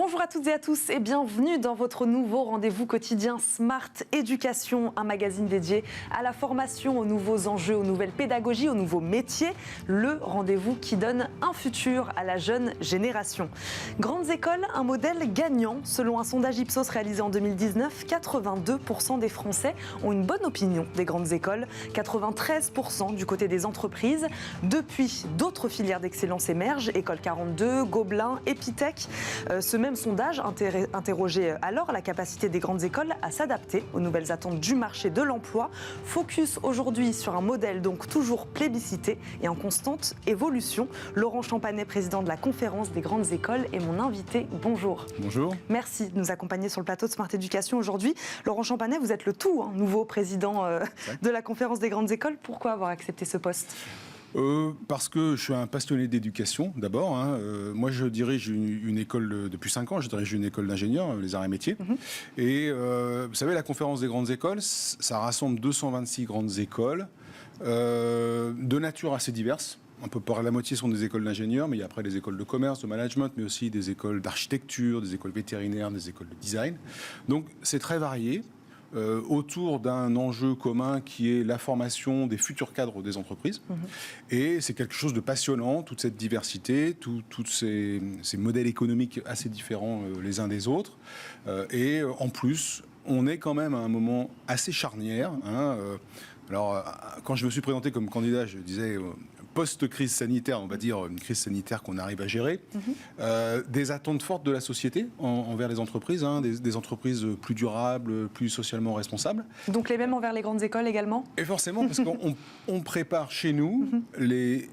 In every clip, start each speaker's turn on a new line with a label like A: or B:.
A: Bonjour à toutes et à tous et bienvenue dans votre nouveau rendez-vous quotidien Smart Éducation, un magazine dédié à la formation, aux nouveaux enjeux, aux nouvelles pédagogies, aux nouveaux métiers. Le rendez-vous qui donne un futur à la jeune génération. Grandes écoles, un modèle gagnant. Selon un sondage Ipsos réalisé en 2019, 82% des Français ont une bonne opinion des grandes écoles, 93% du côté des entreprises. Depuis, d'autres filières d'excellence émergent, École 42, Gobelin, Epitech. Ce même sondage interrogeait alors la capacité des grandes écoles à s'adapter aux nouvelles attentes du marché de l'emploi. Focus aujourd'hui sur un modèle donc toujours plébiscité et en constante évolution. Laurent Champanet, président de la Conférence des grandes écoles, est mon invité. Bonjour.
B: Bonjour.
A: Merci de nous accompagner sur le plateau de Smart Éducation aujourd'hui. Laurent Champanet, vous êtes le tout nouveau président de la Conférence des grandes écoles. Pourquoi avoir accepté ce poste ?
B: Parce que je suis un passionné d'éducation, d'abord. Moi, je dirige une école depuis 5 ans. Je dirige une école d'ingénieurs, les arts et métiers. Et vous savez, la Conférence des grandes écoles, ça rassemble 226 grandes écoles de nature assez diverse. Un peu par la moitié sont des écoles d'ingénieurs, mais il y a après des écoles de commerce, de management, mais aussi des écoles d'architecture, des écoles vétérinaires, des écoles de design. Donc, c'est très varié. Autour d'un enjeu commun qui est la formation des futurs cadres des entreprises. Et c'est quelque chose de passionnant, toute cette diversité, tous ces modèles économiques assez différents les uns des autres. Et en plus, on est quand même à un moment assez charnière. Alors, quand je me suis présenté comme candidat, je disais post-crise sanitaire, on va dire une crise sanitaire qu'on arrive à gérer, des attentes fortes de la société envers les entreprises, des entreprises plus durables, plus socialement responsables.
A: Donc les mêmes envers les grandes écoles également ?
B: Et forcément, parce qu'on prépare chez nous les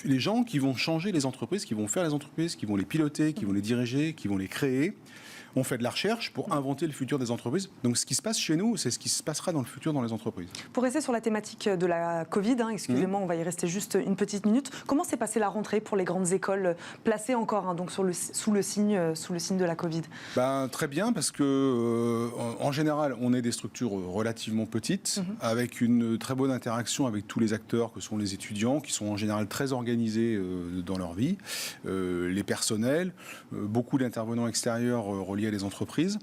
B: gens qui vont changer les entreprises, qui vont faire les entreprises, qui vont les piloter, qui vont les diriger, qui vont les créer. On fait de la recherche pour inventer le futur des entreprises. Donc ce qui se passe chez nous, c'est ce qui se passera dans le futur dans les entreprises.
A: Pour rester sur la thématique de la Covid, excusez-moi, on va y rester juste une petite minute. Comment s'est passée la rentrée pour les grandes écoles placées encore donc sous le signe de la Covid ?
B: Très bien, parce que en général, on est des structures relativement petites, avec une très bonne interaction avec tous les acteurs que sont les étudiants, qui sont en général très organisés dans leur vie, les personnels, beaucoup d'intervenants extérieurs reliés à les entreprises.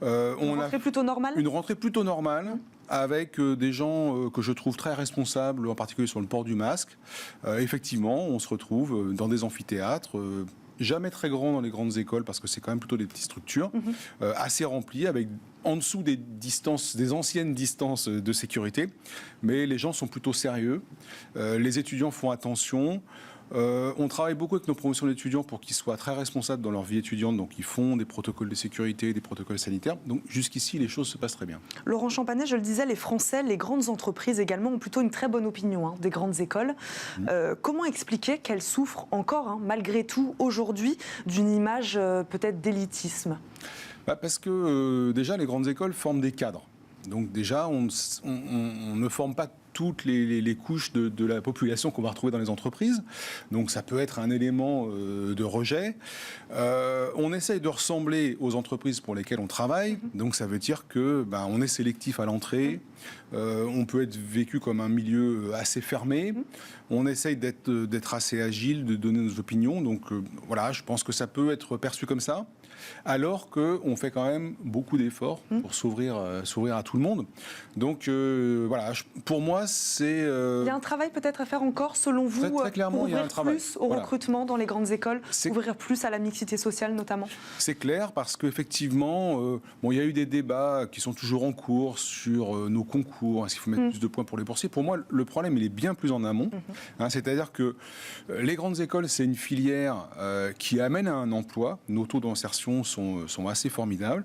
A: Une rentrée plutôt normale ?
B: Une rentrée plutôt normale, avec des gens que je trouve très responsables, en particulier sur le port du masque. Effectivement, on se retrouve dans des amphithéâtres, jamais très grands dans les grandes écoles, parce que c'est quand même plutôt des petites structures, assez remplies, avec en dessous des distances, des anciennes distances de sécurité. Mais les gens sont plutôt sérieux. Les étudiants font attention. On travaille beaucoup avec nos promotions d'étudiants pour qu'ils soient très responsables dans leur vie étudiante. Donc, ils font des protocoles de sécurité, des protocoles sanitaires. Donc, jusqu'ici, les choses se passent très bien.
A: Laurent Champanet, je le disais, les Français, les grandes entreprises également ont plutôt une très bonne opinion des grandes écoles. Comment expliquer qu'elles souffrent encore, malgré tout, aujourd'hui, d'une image peut-être d'élitisme ?
B: Parce que déjà, les grandes écoles forment des cadres. Donc déjà, on ne forme pas toutes les couches de la population qu'on va retrouver dans les entreprises. Donc ça peut être un élément de rejet. On essaye de ressembler aux entreprises pour lesquelles on travaille. Donc ça veut dire que on est sélectif à l'entrée. On peut être vécu comme un milieu assez fermé. On essaye d'être assez agile, de donner nos opinions. Donc voilà, je pense que ça peut être perçu comme ça. Alors qu'on fait quand même beaucoup d'efforts pour s'ouvrir à tout le monde. Donc voilà, pour moi, c'est...
A: Il y a un travail peut-être à faire encore, selon vous,
B: très clairement,
A: pour
B: il y a un
A: ouvrir
B: travail.
A: plus au recrutement dans les grandes écoles, ouvrir plus à la mixité sociale notamment ?
B: C'est clair, parce qu'effectivement, il y a eu des débats qui sont toujours en cours sur nos concours, est-ce qu'il faut mettre plus de points pour les boursiers ? Pour moi, le problème, il est bien plus en amont. C'est-à-dire que les grandes écoles, c'est une filière qui amène à un emploi. Nos taux d'insertion sont assez formidables.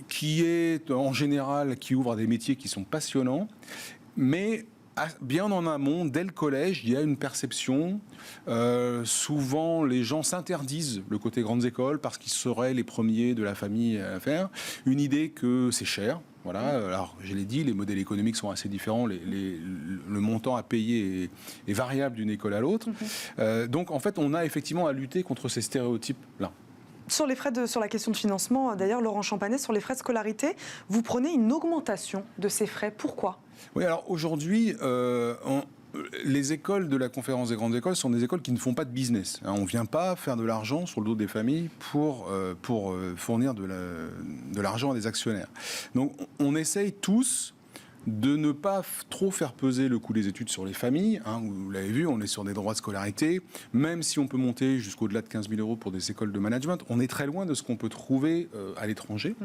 B: Qui est en général, qui ouvre à des métiers qui sont passionnants, mais bien en amont, dès le collège, il y a une perception. Souvent, les gens s'interdisent le côté grandes écoles parce qu'ils seraient les premiers de la famille à faire. Une idée que c'est cher. Voilà. Alors, je l'ai dit, les modèles économiques sont assez différents. Le montant à payer est variable d'une école à l'autre. Donc, en fait, on a effectivement à lutter contre ces stéréotypes-là.
A: Sur la question de financement, d'ailleurs, Laurent Champanet, sur les frais de scolarité, vous prenez une augmentation de ces frais. Pourquoi ?
B: Oui, alors aujourd'hui, les écoles de la conférence des grandes écoles sont des écoles qui ne font pas de business. On ne vient pas faire de l'argent sur le dos des familles pour fournir de l'argent à des actionnaires. Donc on essaye tous de ne pas trop faire peser le coût des études sur les familles. Vous l'avez vu, on est sur des droits de scolarité. Même si on peut monter jusqu'au-delà de 15 000 € pour des écoles de management, on est très loin de ce qu'on peut trouver à l'étranger.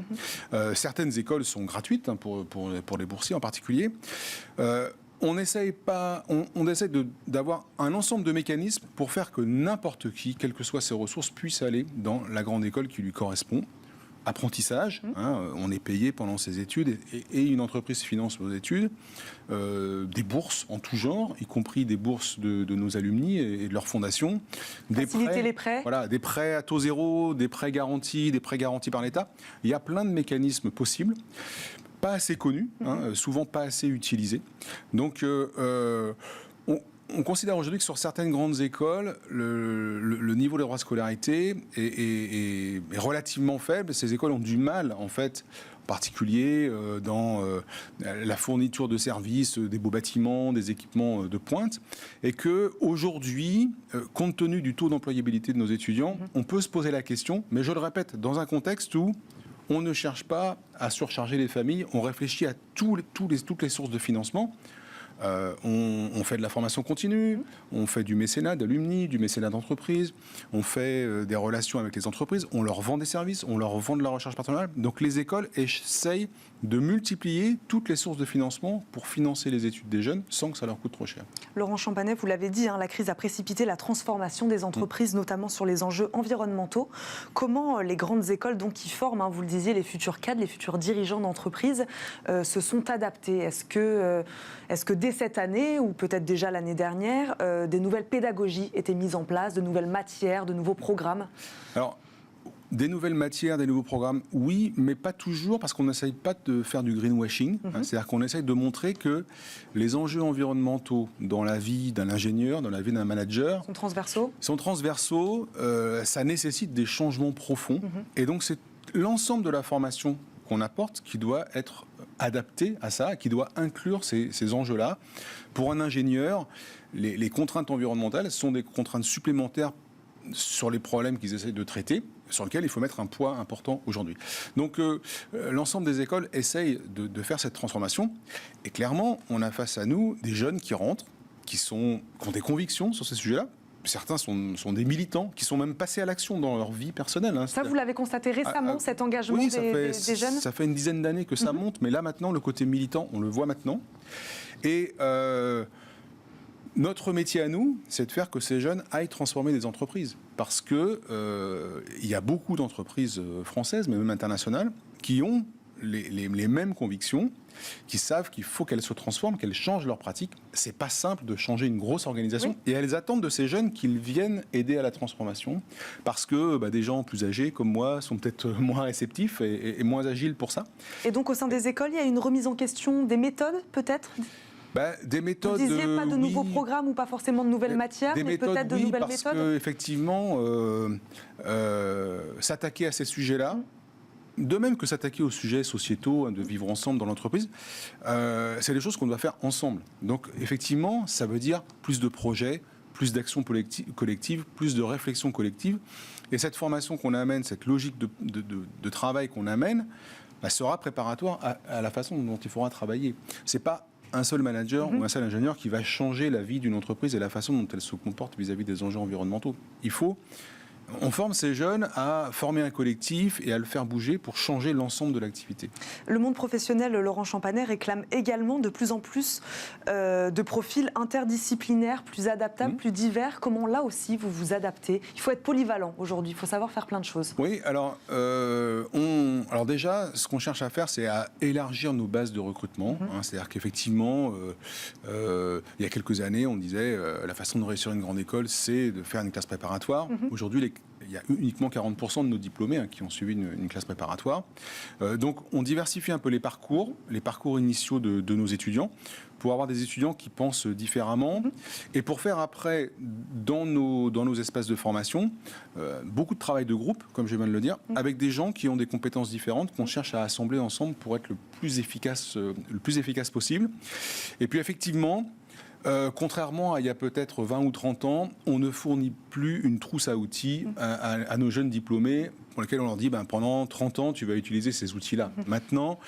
B: Certaines écoles sont gratuites pour les boursiers en particulier. On essaye d'avoir un ensemble de mécanismes pour faire que n'importe qui, quelles que soient ses ressources, puisse aller dans la grande école qui lui correspond. Apprentissage, on est payé pendant ses études et une entreprise finance nos études, des bourses en tout genre, y compris des bourses de nos alumni et de leurs fondations.
A: Faciliter les prêts.
B: Voilà, des prêts à taux zéro, des prêts garantis par l'État. Il y a plein de mécanismes possibles, pas assez connus, souvent pas assez utilisés. Donc, on considère aujourd'hui que sur certaines grandes écoles, le niveau des droits de scolarité est relativement faible. Ces écoles ont du mal, en fait, en particulier dans la fourniture de services, des beaux bâtiments, des équipements de pointe. Et qu'aujourd'hui, compte tenu du taux d'employabilité de nos étudiants, on peut se poser la question, mais je le répète, dans un contexte où on ne cherche pas à surcharger les familles, on réfléchit à toutes les sources de financement. On fait de la formation continue, on fait du mécénat d'alumni, du mécénat d'entreprise, on fait des relations avec les entreprises, on leur vend des services, on leur vend de la recherche partenariale. Donc les écoles essayent de multiplier toutes les sources de financement pour financer les études des jeunes sans que ça leur coûte trop cher.
A: Laurent Champanet, vous l'avez dit, la crise a précipité la transformation des entreprises, notamment sur les enjeux environnementaux. Comment les grandes écoles donc, qui forment, vous le disiez, les futurs cadres, les futurs dirigeants d'entreprise, se sont adaptés ? Est-ce que dès cette année, ou peut-être déjà l'année dernière, des nouvelles pédagogies étaient mises en place, de nouvelles matières, de nouveaux programmes ?
B: Alors, des nouvelles matières, des nouveaux programmes, oui, mais pas toujours, parce qu'on n'essaye pas de faire du greenwashing. C'est-à-dire qu'on essaye de montrer que les enjeux environnementaux dans la vie d'un ingénieur, dans la vie d'un manager... Sont transversaux, ça nécessite des changements profonds. Et donc, c'est l'ensemble de la formation qu'on apporte qui doit être adapté à ça, qui doit inclure ces enjeux-là. Pour un ingénieur, les contraintes environnementales sont des contraintes supplémentaires sur les problèmes qu'ils essayent de traiter, sur lesquels il faut mettre un poids important aujourd'hui. Donc l'ensemble des écoles essayent de faire cette transformation. Et clairement, on a face à nous des jeunes qui rentrent, qui ont des convictions sur ces sujets-là. Certains sont des militants qui sont même passés à l'action dans leur vie personnelle.
A: Ça, vous l'avez constaté récemment, cet engagement des jeunes ?
B: Ça fait une dizaine d'années que ça monte, mais là maintenant, le côté militant, on le voit maintenant. Et notre métier à nous, c'est de faire que ces jeunes aillent transformer des entreprises. Parce qu'il y a beaucoup d'entreprises françaises, mais même internationales, qui ont les mêmes convictions, qui savent qu'il faut qu'elles se transforment, qu'elles changent leurs pratiques. C'est pas simple de changer une grosse organisation. Et elles attendent de ces jeunes qu'ils viennent aider à la transformation. Parce que des gens plus âgés comme moi sont peut-être moins réceptifs et moins agiles pour ça.
A: Et donc au sein des écoles, il y a une remise en question des méthodes peut-être ?
B: Des méthodes.
A: Vous disiez pas de nouveaux programmes ou pas forcément de nouvelles matières, mais peut-être de nouvelles méthodes.
B: Parce qu'effectivement, s'attaquer à ces sujets-là, de même que s'attaquer aux sujets sociétaux, de vivre ensemble dans l'entreprise, c'est des choses qu'on doit faire ensemble. Donc effectivement, ça veut dire plus de projets, plus d'actions collectives, plus de réflexion collective. Et cette formation qu'on amène, cette logique de travail qu'on amène, sera préparatoire à la façon dont il faudra travailler. C'est pas un seul manager ou un seul ingénieur qui va changer la vie d'une entreprise et la façon dont elle se comporte vis-à-vis des enjeux environnementaux. On forme ces jeunes à former un collectif et à le faire bouger pour changer l'ensemble de l'activité.
A: Le monde professionnel, Laurent Champanet, réclame également de plus en plus de profils interdisciplinaires, plus adaptables, plus divers. Comment là aussi vous vous adaptez ? Il faut être polyvalent aujourd'hui, il faut savoir faire plein de choses.
B: Oui, alors déjà, ce qu'on cherche à faire, c'est à élargir nos bases de recrutement. C'est-à-dire qu'effectivement, il y a quelques années, on disait la façon de réussir une grande école, c'est de faire une classe préparatoire. Aujourd'hui, il y a uniquement 40% de nos diplômés qui ont suivi une classe préparatoire. Donc, on diversifie un peu les parcours initiaux de nos étudiants, pour avoir des étudiants qui pensent différemment, et pour faire après, dans nos espaces de formation, beaucoup de travail de groupe, comme je viens de le dire, avec des gens qui ont des compétences différentes, qu'on cherche à assembler ensemble pour être le plus efficace possible. Et puis, effectivement, Contrairement à il y a peut-être 20 ou 30 ans, on ne fournit plus une trousse à outils à nos jeunes diplômés pour lesquels on leur dit pendant 30 ans, tu vas utiliser ces outils-là. Maintenant,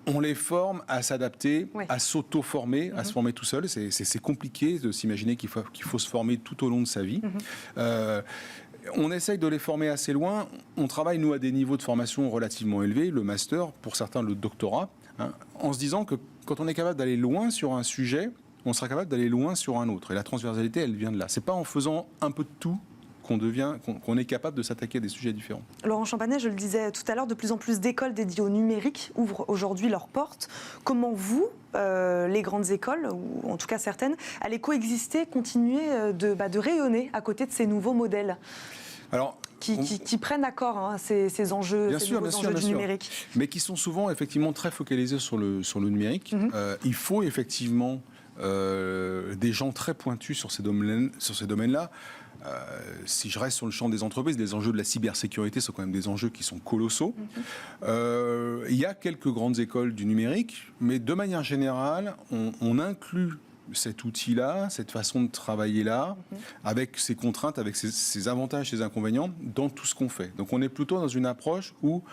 B: on les forme à s'adapter, à s'auto-former, à se former tout seul. C'est compliqué de s'imaginer qu'il faut se former tout au long de sa vie. On essaye de les former assez loin. On travaille, nous, à des niveaux de formation relativement élevés, le master, pour certains le doctorat, en se disant que quand on est capable d'aller loin sur un sujet, on sera capable d'aller loin sur un autre. Et la transversalité, elle vient de là. C'est pas en faisant un peu de tout qu'on est capable de s'attaquer à des sujets différents.
A: Laurent Champanet, je le disais tout à l'heure, de plus en plus d'écoles dédiées au numérique ouvrent aujourd'hui leurs portes. Comment vous, les grandes écoles, ou en tout cas certaines, allez coexister, continuer de rayonner à côté de ces nouveaux modèles qui prennent accord ces enjeux, enjeux du numérique,
B: mais qui sont souvent effectivement très focalisés sur le numérique. Il faut effectivement des gens très pointus sur ces domaines-là. Si je reste sur le champ des entreprises, les enjeux de la cybersécurité sont quand même des enjeux qui sont colossaux. Il y a quelques grandes écoles du numérique, mais de manière générale, on inclut cet outil-là, cette façon de travailler-là, avec ses contraintes, avec ses avantages, ses inconvénients, dans tout ce qu'on fait. Donc on est plutôt dans une approche où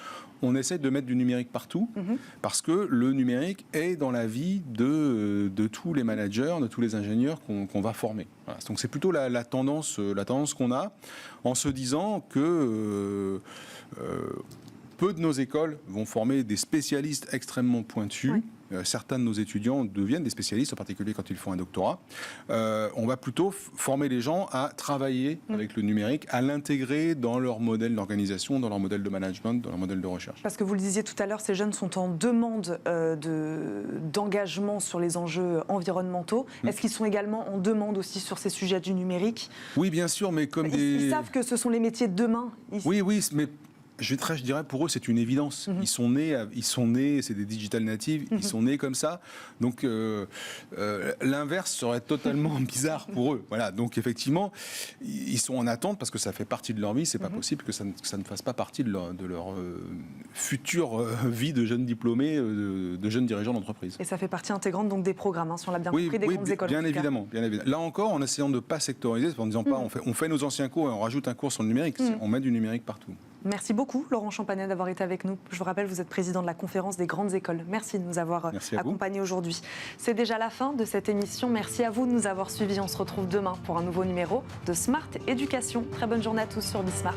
B: on essaie de mettre du numérique partout, parce que le numérique est dans la vie de tous les managers, de tous les ingénieurs qu'on va former. Voilà. Donc c'est plutôt la tendance qu'on a, en se disant que peu de nos écoles vont former des spécialistes extrêmement pointus. Certains de nos étudiants deviennent des spécialistes, en particulier quand ils font un doctorat. On va plutôt former les gens à travailler avec le numérique, à l'intégrer dans leur modèle d'organisation, dans leur modèle de management, dans leur modèle de recherche.
A: Parce que vous le disiez tout à l'heure, ces jeunes sont en demande d'engagement sur les enjeux environnementaux. Est-ce qu'ils sont également en demande aussi sur ces sujets du numérique?
B: Oui, bien sûr, mais comme
A: ils savent que ce sont les métiers de demain.
B: Oui, mais je dirais pour eux, c'est une évidence. Ils sont nés, c'est des digital natives, ils sont nés comme ça. Donc, l'inverse serait totalement bizarre pour eux. Voilà. Donc, effectivement, ils sont en attente parce que ça fait partie de leur vie. C'est pas possible que ça ne fasse pas partie de leur future vie de jeunes diplômés, de jeunes dirigeants d'entreprise.
A: Et ça fait partie intégrante donc des programmes, si on l'a bien compris, des grandes écoles.
B: Bien évidemment. Là encore, en essayant de ne pas sectoriser, en disant pas, on fait nos anciens cours et on rajoute un cours sur le numérique. On met du numérique partout.
A: Merci beaucoup, Laurent Champanet, d'avoir été avec nous. Je vous rappelle, vous êtes président de la conférence des grandes écoles. Merci de nous avoir accompagnés aujourd'hui. C'est déjà la fin de cette émission. Merci à vous de nous avoir suivis. On se retrouve demain pour un nouveau numéro de Smart Éducation. Très bonne journée à tous sur Bismart.